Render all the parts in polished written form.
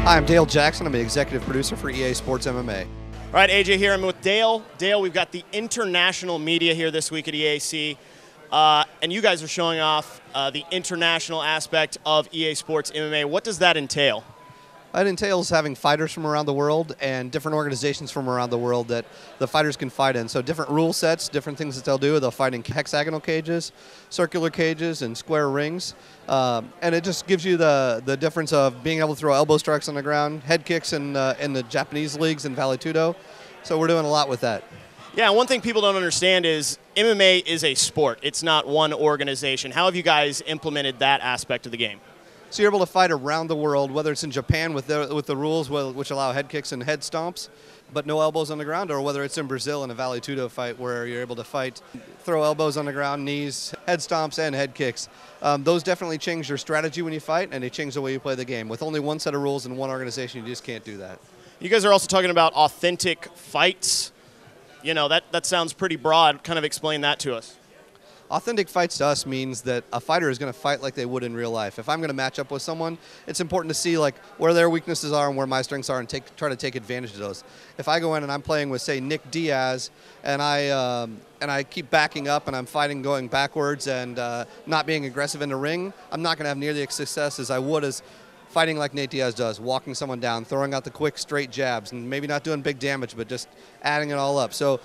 Hi, I'm Dale Jackson. I'm the executive producer for EA SPORTS MMA. All right, AJ here. I'm with Dale. Dale, we've got the international media here this week at EAC, and you guys are showing off the international aspect of EA SPORTS MMA. What does that entail? It entails having fighters from around the world and different organizations from around the world that the fighters can fight in. So different rule sets, different things that they'll do. They'll fight in hexagonal cages, circular cages, and square rings. And it just gives you the difference of being able to throw elbow strikes on the ground, head kicks in the Japanese leagues in Vale Tudo. So we're doing a lot with that. Yeah, one thing people don't understand is MMA is a sport. It's not one organization. How have you guys implemented that aspect of the game? So you're able to fight around the world, whether it's in Japan with the rules which allow head kicks and head stomps, but no elbows on the ground, or whether it's in Brazil in a Vale Tudo fight where you're able to fight, throw elbows on the ground, knees, head stomps, and head kicks. Those definitely change your strategy when you fight, and they change the way you play the game. With only one set of rules and one organization, you just can't do that. You guys are also talking about authentic fights. You know, that sounds pretty broad. Kind of explain that to us. Authentic fights to us means that a fighter is going to fight like they would in real life. If I'm going to match up with someone, it's important to see like where their weaknesses are and where my strengths are, and try to take advantage of those. If I go in and I'm playing with, say, Nick Diaz, and I keep backing up and I'm fighting going backwards and not being aggressive in the ring, I'm not going to have nearly as success as I would as fighting like Nate Diaz does, walking someone down, throwing out the quick straight jabs, and maybe not doing big damage, but just adding it all up. So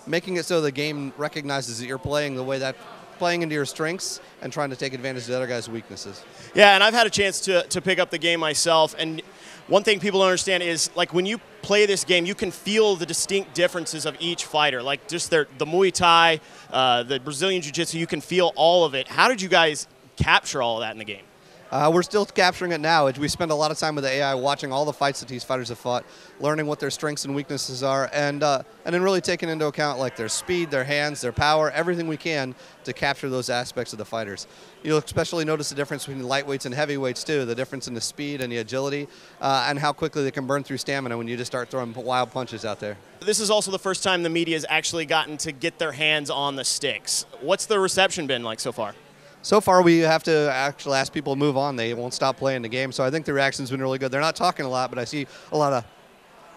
making it so the game recognizes that you're playing the way that playing into your strengths and trying to take advantage of the other guy's weaknesses. Yeah, and I've had a chance to pick up the game myself, and one thing people don't understand is like when you play this game, you can feel the distinct differences of each fighter, like just the Muay Thai, the Brazilian Jiu-Jitsu, you can feel all of it. How did you guys capture all of that in the game? We're still capturing it now. We spend a lot of time with the AI watching all the fights that these fighters have fought, learning what their strengths and weaknesses are, and then really taking into account like their speed, their hands, their power, everything we can to capture those aspects of the fighters. You'll especially notice the difference between lightweights and heavyweights too, the difference in the speed and the agility, and how quickly they can burn through stamina when you just start throwing wild punches out there. This is also the first time the media has actually gotten to get their hands on the sticks. What's the reception been like so far? So far, we have to actually ask people to move on. They won't stop playing the game, so I think the reaction's been really good. They're not talking a lot, but I see a lot of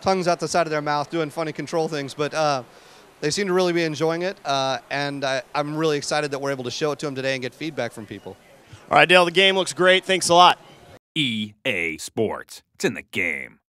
tongues out the side of their mouth doing funny control things, but they seem to really be enjoying it, and I'm really excited that we're able to show it to them today and get feedback from people. All right, Dale, the game looks great. Thanks a lot. EA Sports. It's in the game.